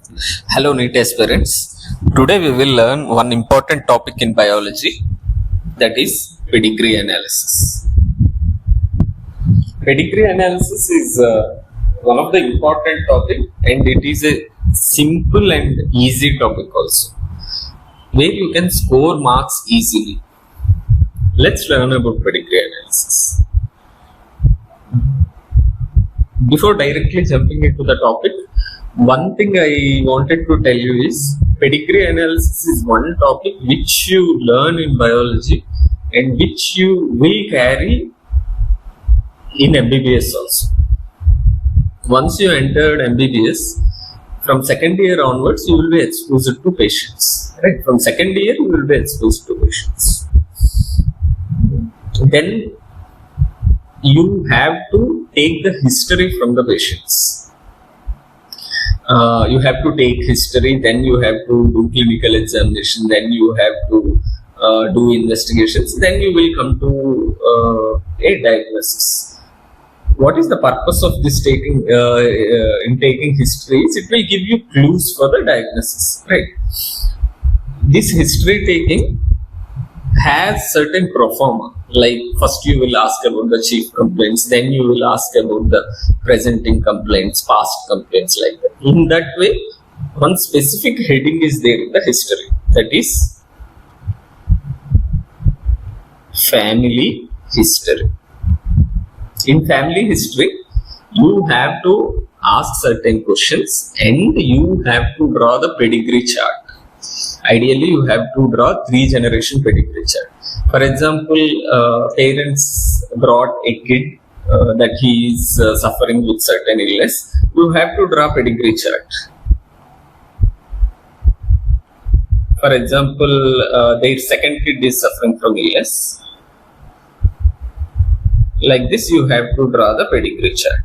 Hello NEET Aspirants. Today we will learn one important topic in biology, that is pedigree analysis. Pedigree analysis is one of the important topic, and it is a simple and easy topic also, where you can score marks easily. Let's learn about pedigree analysis. Before directly jumping into the topic, one thing I wanted to tell you is pedigree analysis is one topic which you learn in biology and which you will carry in MBBS also. Once you entered MBBS, from second year onwards, you will be exposed to patients. Right? From second year, you will be exposed to patients. Then you have to take the history from the patients. You have to take history, then you have to do clinical examination, then you have to do investigations, then you will come to a diagnosis. What is the purpose of this taking histories? It will give you clues for the diagnosis, right? This history taking has certain pro forma, like first you will ask about the chief complaints, then you will ask about the presenting complaints, past complaints, like that. In that way, one specific heading is there in the history, that is family history. In family history, you have to ask certain questions and you have to draw the pedigree chart. Ideally, you have to draw 3-generation pedigree chart. For example, parents brought a kid that he is suffering with certain illness. You have to draw pedigree chart. For example, their second kid is suffering from illness. Like this, you have to draw the pedigree chart.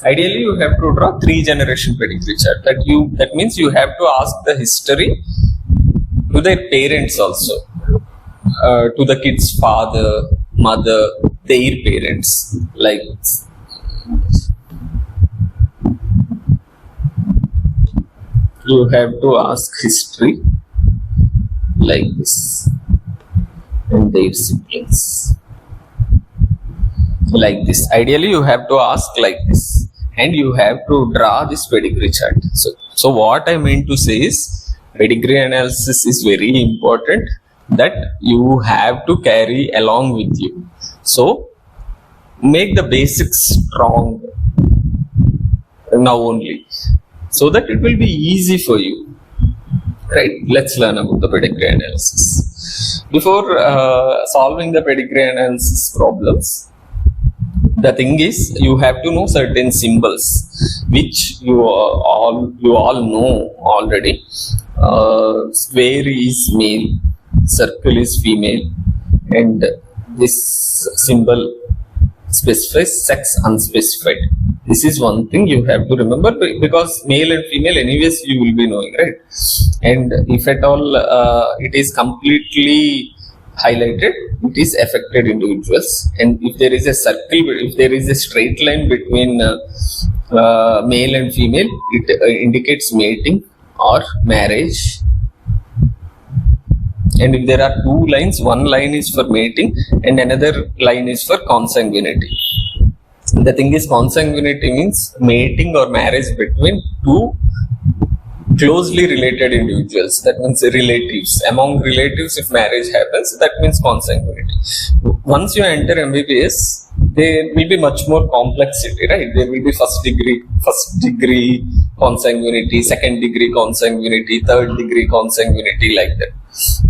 Ideally, you have to draw 3-generation pedigree chart. That means you have to ask the history to their parents also, to the kid's father, mother, their parents, like this. You have to ask history like this, and their siblings like this. Ideally, you have to ask like this, and you have to draw this pedigree chart. So what I mean to say is, pedigree analysis is very important, that you have to carry along with you. So make the basics strong now only, so that it will be easy for you. Right? Let's learn about the pedigree analysis. Before solving the pedigree analysis problems, the thing is, you have to know certain symbols, which you all know already. Square is male, circle is female, and this symbol specifies sex unspecified. This is one thing you have to remember, because male and female anyways you will be knowing, right? And if at all it is completely highlighted, it is affected individuals. And if there is a circle, if there is a straight line between male and female, it indicates mating or marriage. And if there are two lines, one line is for mating and another line is for consanguinity. The thing is, consanguinity means mating or marriage between two closely related individuals. That means relatives. Among relatives, if marriage happens, that means consanguinity. Once you enter MBBS, there will be much more complexity, right? There will be first degree consanguinity, second degree consanguinity, third degree consanguinity, like that.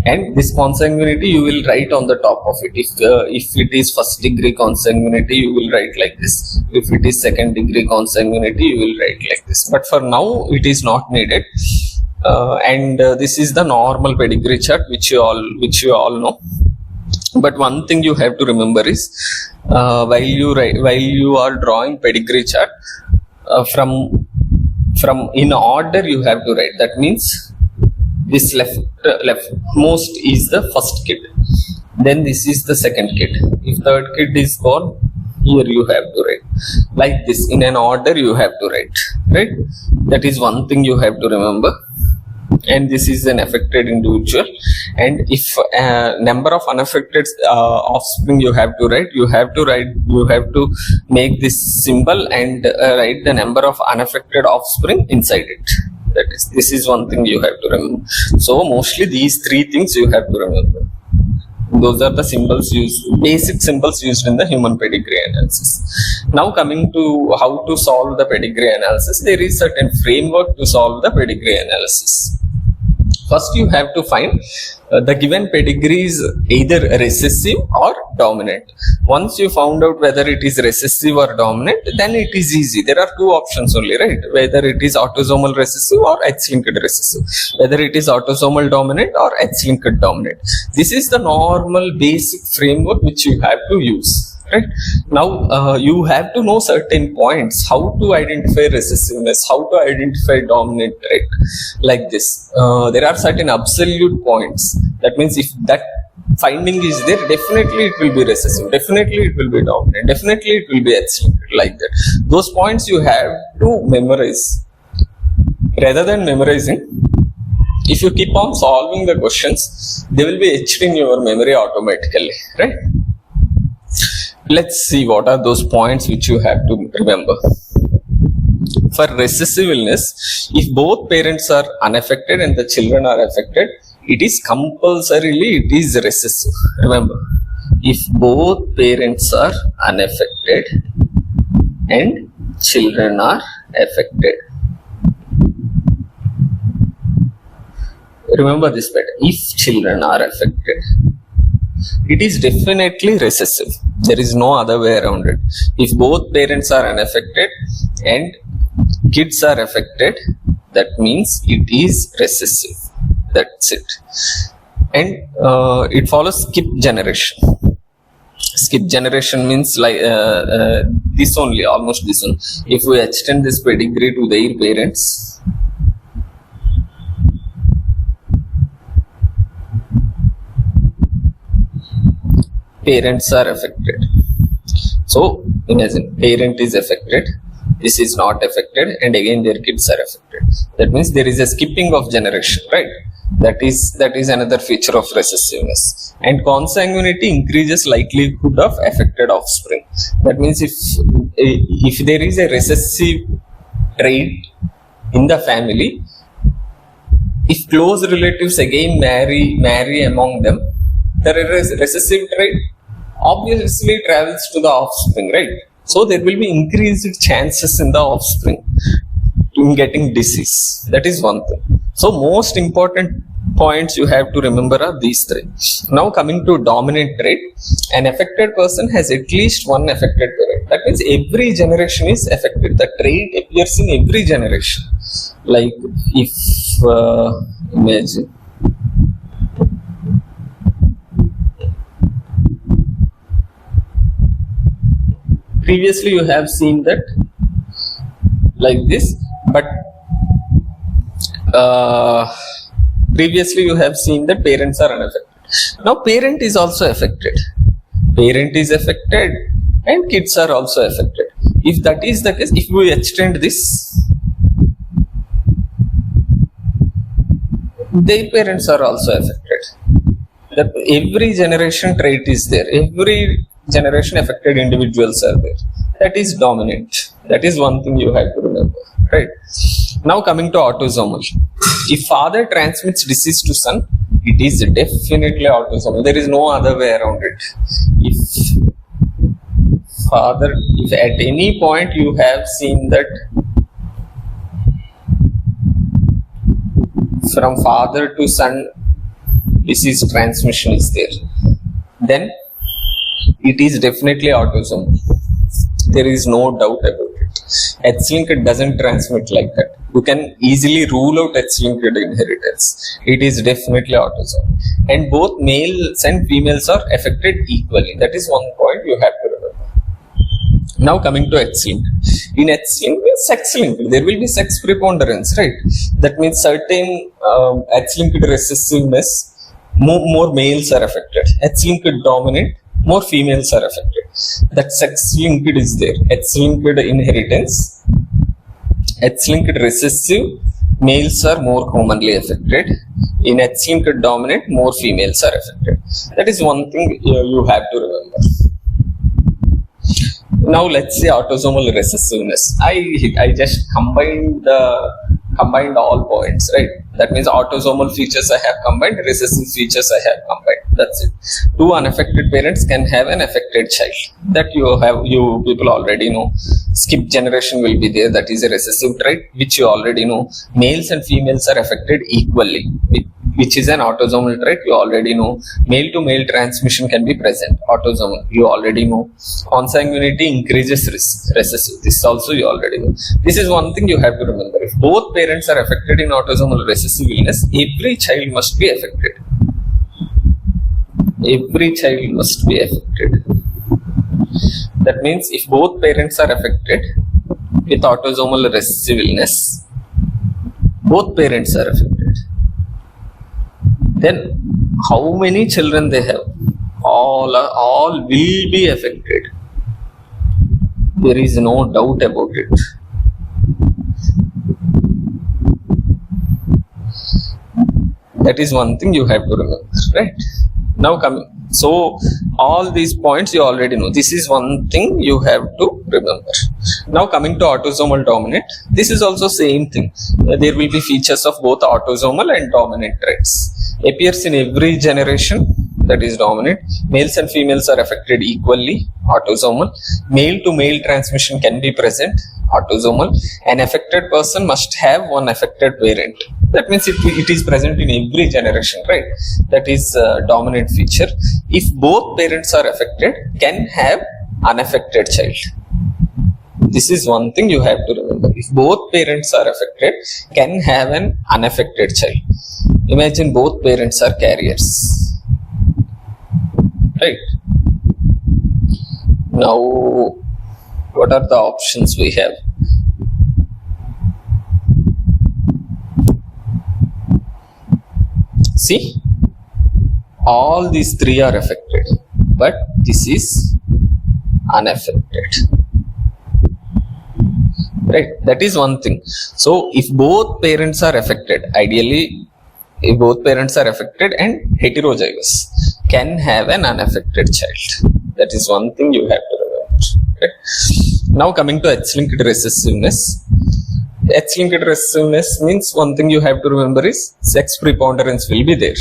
And this consanguinity you will write on the top of it. If it is first degree consanguinity, you will write like this. If it is second degree consanguinity, you will write like this. But for now, it is not needed. And this is the normal pedigree chart, which you all know. But one thing you have to remember is, while you are drawing pedigree chart, from in order you have to write. That means this leftmost is the first kid, then this is the second kid. If third kid is born, here you have to write like this, in an order you have to write, right? That is one thing you have to remember. And this is an affected individual, and if number of unaffected offspring you have to make this symbol and write the number of unaffected offspring inside it. This is one thing you have to remember. So mostly these three things you have to remember. Those are the symbols used, basic symbols used in the human pedigree analysis. Now coming to how to solve the pedigree analysis, there is certain framework to solve the pedigree analysis. First, you have to find the given pedigree is either recessive or dominant. Once you found out whether it is recessive or dominant, then it is easy. There are two options only, right? Whether it is autosomal recessive or X-linked recessive. Whether it is autosomal dominant or X-linked dominant. This is the normal basic framework which you have to use. Right now, you have to know certain points, how to identify recessiveness, how to identify dominant trait, like this. There are certain absolute points. That means if that finding is there, definitely it will be recessive, definitely it will be dominant, definitely it will be X-linked, like that. Those points you have to memorize. Rather than memorizing, if you keep on solving the questions, they will be etched in your memory automatically, right? Let's see what are those points which you have to remember. For recessive illness, if both parents are unaffected and the children are affected, it is recessive. Remember, if both parents are unaffected and children are affected. Remember this better. If children are affected, it is definitely recessive. There is no other way around it. If both parents are unaffected and kids are affected, that means it is recessive. That's it. And it follows skip generation. Skip generation means like this only, almost this one. If we extend this pedigree to their parents, parents are affected. So imagine parent is affected, this is not affected, and again their kids are affected. That means there is a skipping of generation, right? That is another feature of recessiveness. And consanguinity increases likelihood of affected offspring. That means if there is a recessive trait in the family, if close relatives again marry among them, the recessive trait obviously travels to the offspring, right? So there will be increased chances in the offspring in getting disease. That is one thing. So most important points you have to remember are these three. Now coming to dominant trait, an affected person has at least one affected parent. That means every generation is affected. The trait appears in every generation. Like if imagine previously you have seen that like this, but previously you have seen that parents are unaffected. Now parent is also affected. Parent is affected and kids are also affected. If that is the case, if we extend this, their parents are also affected. That every generation trait is there. Every generation affected individuals are there. That is dominant. That is one thing you have to remember, right? Now coming to autosomal. If father transmits disease to son, it is definitely autosomal. There is no other way around it. If at any point you have seen that from father to son disease transmission is there, then it is definitely autosomal. There is no doubt about it. X-linked doesn't transmit like that. You can easily rule out X-linked inheritance. It is definitely autosomal. And both males and females are affected equally. That is one point you have to remember. Now coming to X-linked. In X-linked, sex-linked, there will be sex preponderance, right? That means certain X-linked recessiveness, more males are affected. X-linked dominant, more females are affected. That sex-linked is there. X-linked inheritance X-linked recessive, males are more commonly affected. In X-linked dominant, more females are affected. That is one thing you have to remember. Now let's say autosomal recessiveness. I just combined all points, right? That means autosomal features I have combined, recessive features I have combined. That's it. Two unaffected parents can have an affected child. That you people already know. Skip generation will be there. That is a recessive trait, which you already know. Males and females are affected equally, which is an autosomal trait. You already know. Male to male transmission can be present. Autosomal, you already know. Consanguinity increases risk. Recessive, this also you already know. This is one thing you have to remember. If both parents are affected in autosomal recessive illness, every child must be affected. Every child must be affected. That means if both parents are affected with autosomal recessive illness, both parents are affected, then how many children they have? All will be affected. There is no doubt about it. That is one thing you have to remember, right? Now coming, so all these points you already know. This is one thing you have to remember. Now coming to autosomal dominant, this is also same thing. There will be features of both autosomal and dominant traits. Appears in every generation, that is dominant. Males and females are affected equally, autosomal. Male to male transmission can be present, autosomal. An affected person must have one affected parent. That means it is present in every generation, right? That is a dominant feature. If both parents are affected, can have unaffected child. This is one thing you have to remember. If both parents are affected, can have an unaffected child. Imagine both parents are carriers, right? Now, what are the options we have? See, all these three are affected, but this is unaffected, right? That is one thing. So if both parents are affected, ideally if both parents are affected and heterozygous, can have an unaffected child. That is one thing you have to remember, right? Now coming to X-linked recessiveness. X-linked recessiveness means one thing you have to remember is sex preponderance will be there.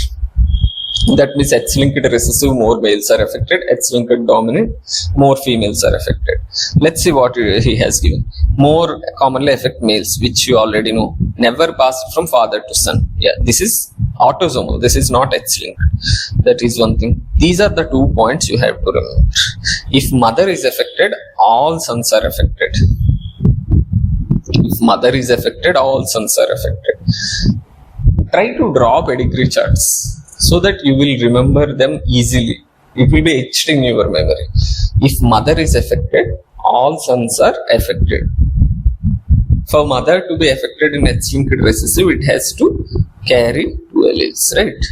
That means X-linked recessive, more males are affected. X-linked dominant, more females are affected. Let's see what he has given. More commonly affect males, which you already know. Never passed from father to son. Yeah, this is autosomal. This is not X-linked. That is one thing. These are the 2 points you have to remember. If mother is affected, all sons are affected. If mother is affected, all sons are affected. Try to draw pedigree charts so that you will remember them easily. It will be etched in your memory. If mother is affected, all sons are affected. For mother to be affected in X-linked recessive, it has to carry 2 alleles, right?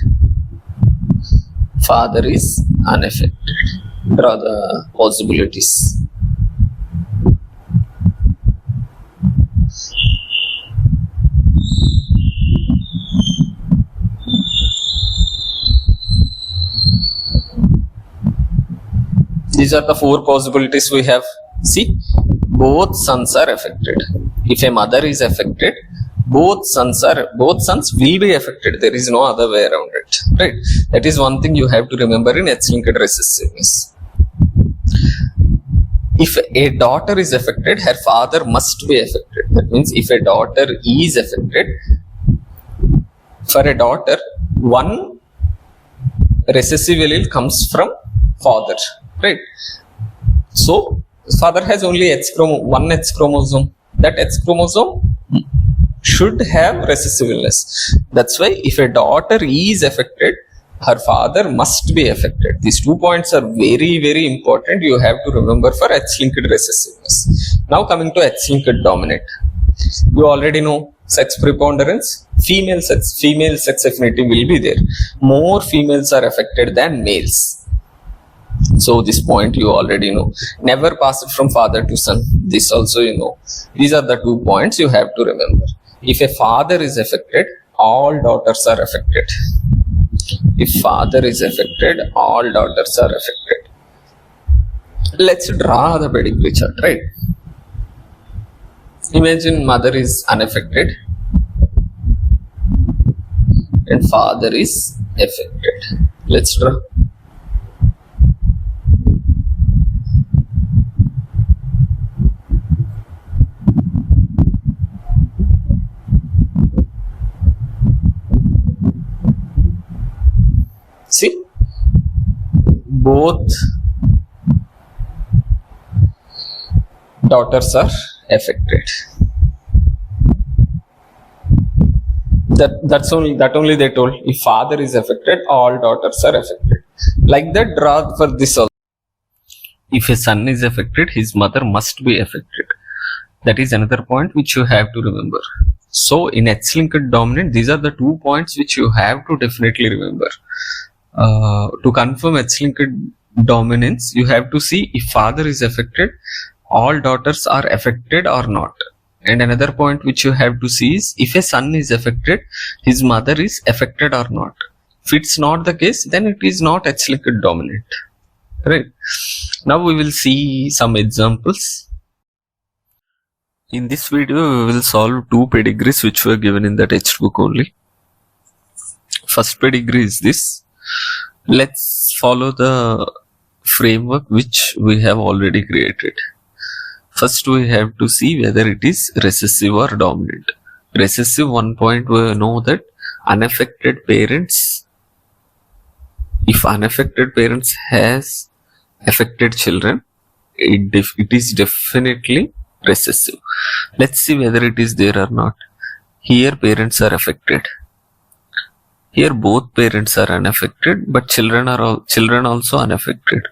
Father is unaffected. Draw the possibilities. These are the 4 possibilities we have. See, both sons are affected. If a mother is affected, both sons will be affected. There is no other way around it, right? That is one thing you have to remember in X-linked recessiveness. If a daughter is affected, her father must be affected. That means if a daughter is affected, for a daughter, one recessive allele comes from father, right? So father has only one X chromosome. That X chromosome should have recessive illness. That's why if a daughter is affected, her father must be affected. These 2 points are very, very important. You have to remember for X-linked recessiveness. Now coming to X-linked dominant. You already know sex preponderance. Female sex affinity will be there. More females are affected than males. So this point you already know. Never pass it from father to son. This also you know. These are the 2 points you have to remember. If a father is affected, all daughters are affected. If father is affected, all daughters are affected. Let's draw the pedigree chart, right? Imagine mother is unaffected and father is affected. Let's draw. See, both daughters are affected. That only they told. If father is affected, all daughters are affected. Like that, draw for this also. If a son is affected, his mother must be affected. That is another point which you have to remember. So in X-linked dominant, these are the 2 points which you have to definitely remember. To confirm X-linked dominance, you have to see if father is affected, all daughters are affected or not. And another point which you have to see is if a son is affected, his mother is affected or not. If it's not the case, then it is not X-linked dominant. Right. Now we will see some examples. In this video, we will solve 2 pedigrees which were given in the textbook only. First pedigree is this. Let's follow the framework which we have already created. First, we have to see whether it is recessive or dominant. Recessive, 1 point we know that unaffected parents, if unaffected parents has affected children, it is definitely recessive. Let's see whether it is there or not. Here parents are affected. Here both parents are unaffected, but children also unaffected.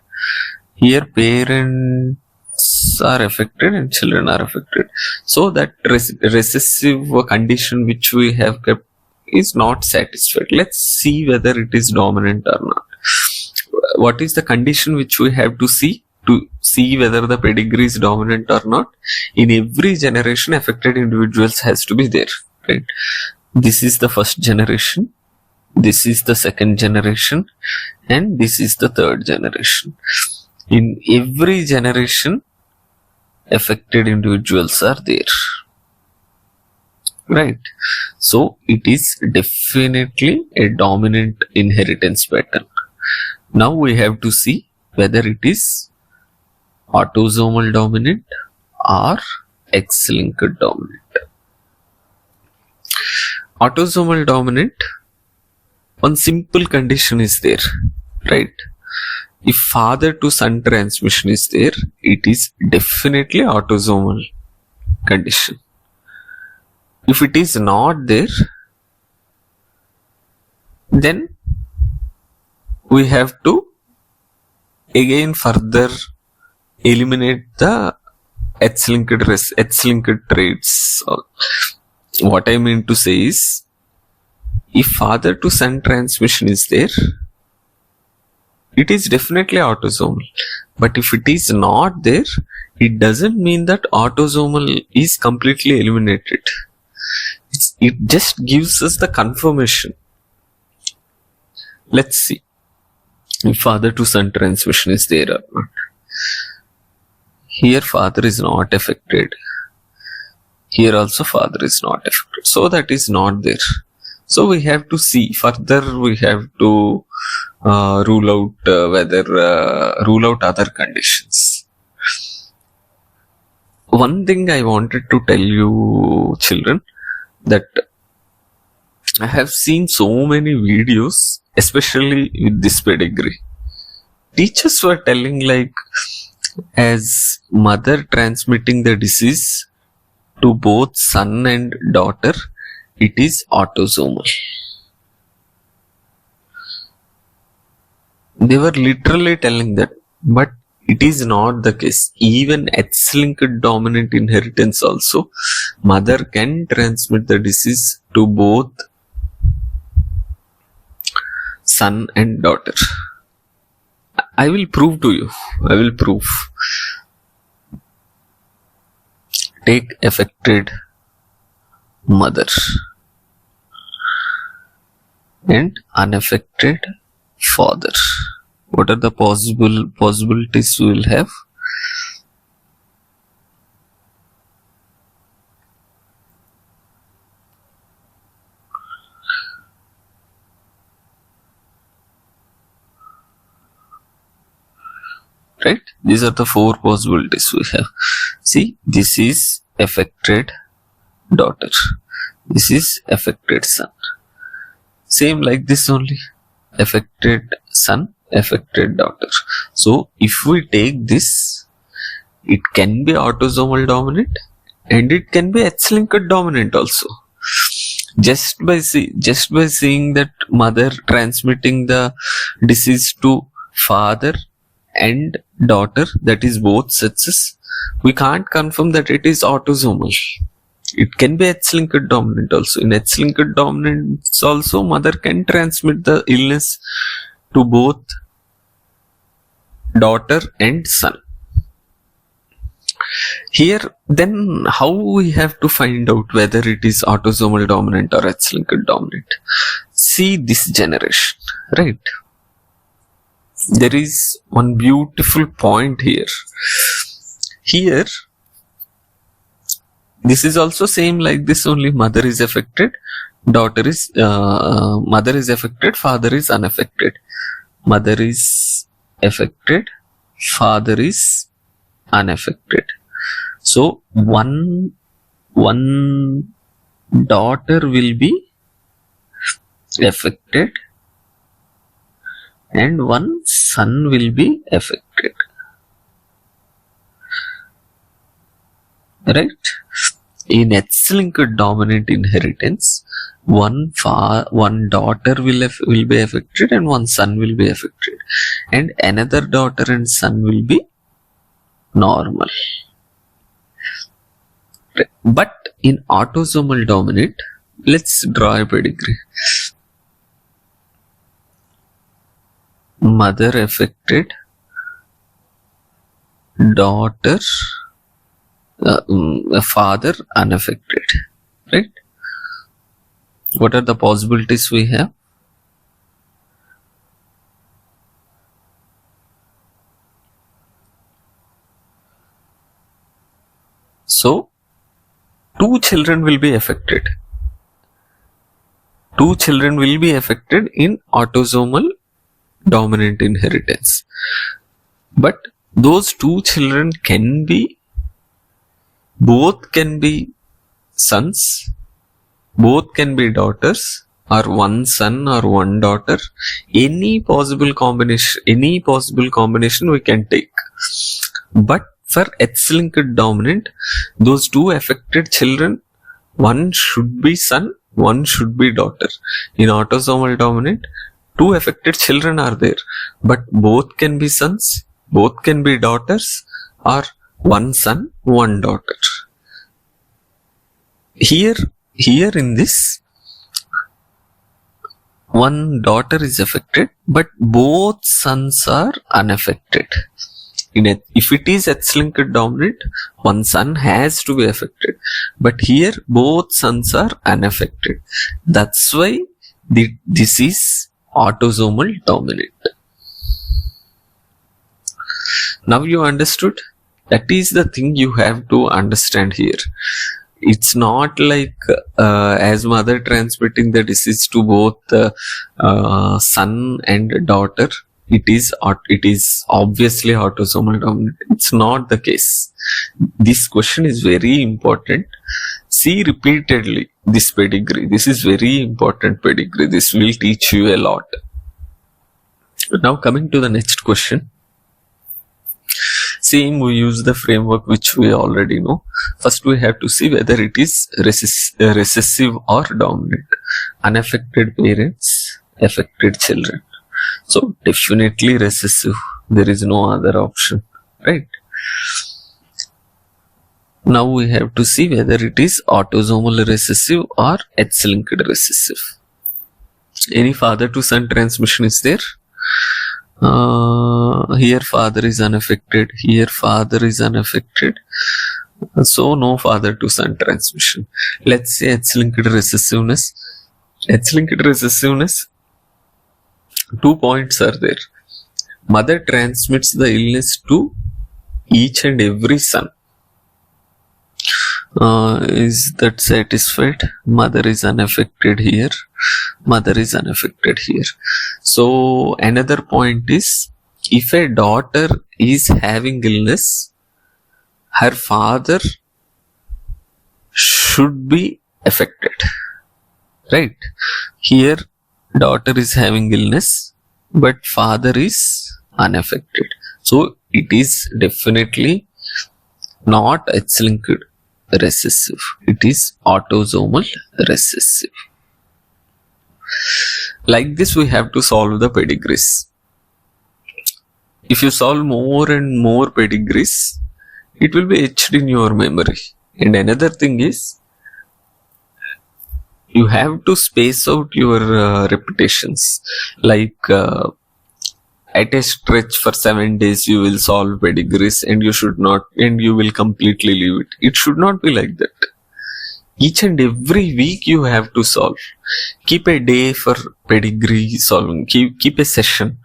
Here parents are affected and children are affected. So that recessive condition which we have kept is not satisfied. Let's see whether it is dominant or not. What is the condition which we have to see whether the pedigree is dominant or not? In every generation, affected individuals has to be there, right? This is the first generation, this is the second generation, and this is the third generation. In every generation, affected individuals are there, right? So it is definitely a dominant inheritance pattern. Now we have to see whether it is autosomal dominant or X-linked dominant. Autosomal dominant, one simple condition is there, right? If father to son transmission is there, it is definitely autosomal condition. If it is not there, then we have to again further eliminate the X-linked traits. What I mean to say is, if father to son transmission is there, it is definitely autosomal. But if it is not there, it doesn't mean that autosomal is completely eliminated. It just gives us the confirmation. Let's see if father to son transmission is there or not. Here father is not affected. Here also father is not affected. So that is not there. So we have to see further. We have to rule out other conditions. One thing I wanted to tell you, children, that I have seen so many videos, especially with this pedigree. Teachers were telling like, as mother transmitting the disease to both son and daughter, it is autosomal. They were literally telling that, but it is not the case. Even X-linked dominant inheritance also, mother can transmit the disease to both son and daughter. I will prove to you. I will prove. Take affected mother and unaffected father. What are the possibilities we will have? Right? These are the 4 possibilities we have. See, this is affected daughter. This is affected son. Same like this only. Affected son, affected daughter. So, if we take this, it can be autosomal dominant and it can be X-linked dominant also. Just by seeing that mother transmitting the disease to father and daughter, that is both sexes, we can't confirm that it is autosomal. It can be X-linked dominant also. In X-linked dominance also, mother can transmit the illness to both daughter and son. Here, then how we have to find out whether it is autosomal dominant or X-linked dominant? See this generation, right? There is one beautiful point here. Here, this is also same like this only. Mother is affected, mother is affected, father is unaffected. Mother is affected, father is unaffected. So one daughter will be affected and one son will be affected. Right? In X-linked dominant inheritance, one daughter will be affected and one son will be affected, and another daughter and son will be normal. Right. But in autosomal dominant, let's draw a pedigree. Mother affected, daughter, father unaffected, right? What are the possibilities we have? So, 2 children will be affected. 2 children will be affected in autosomal dominant inheritance. But those 2 children both can be sons, both can be daughters, or one son or one daughter. Any possible combination we can take. But for X-linked dominant, those 2 affected children, one should be son, one should be daughter. In autosomal dominant, 2 affected children are there, but both can be sons, both can be daughters, or one son, one daughter. Here in this, one daughter is affected, but both sons are unaffected. If it is X-linked dominant, one son has to be affected, but here both sons are unaffected. That's why this is autosomal dominant. Now you understood? That is the thing you have to understand here. It's not like as mother transmitting the disease to both son and daughter, it is obviously autosomal dominant. It's not the case. This question is very important. See repeatedly this pedigree. This is very important pedigree. This will teach you a lot. Now coming to the next question. Same, we use the framework which we already know. First we have to see whether it is recessive or dominant. Unaffected parents, affected children. So definitely recessive. There is no other option, right? Now we have to see whether it is autosomal recessive or X-linked recessive. Any father to son transmission is there? Here father is unaffected, here father is unaffected, so no father to son transmission. Let's say X-linked recessiveness. X-linked recessiveness, 2 points are there. Mother transmits the illness to each and every son. Is that satisfied? Mother is unaffected here, mother is unaffected here. So another point is, if a daughter is having illness, her father should be affected, right? Here daughter is having illness but father is unaffected, so it is definitely not X-linked recessive, it is autosomal recessive. Like this we have to solve the pedigrees. If you solve more and more pedigrees, it will be etched in your memory. And another thing is, you have to space out your repetitions. Like at a stretch for 7 days you will solve pedigrees and you should not, and you will completely leave it. It should not be like that. Each and every week you have to solve. Keep a day for pedigree solving. Keep a session,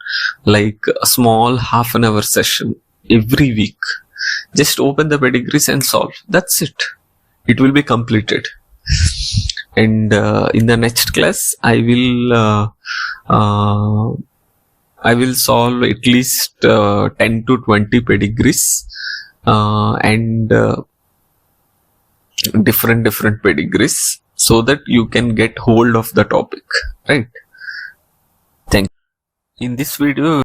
like a small half an hour session every week. Just open the pedigrees and solve. That's it. It will be completed. And in the next class, I will solve at least 10 to 20 pedigrees and different pedigrees, so that you can get hold of the topic, right? Thank you. In this video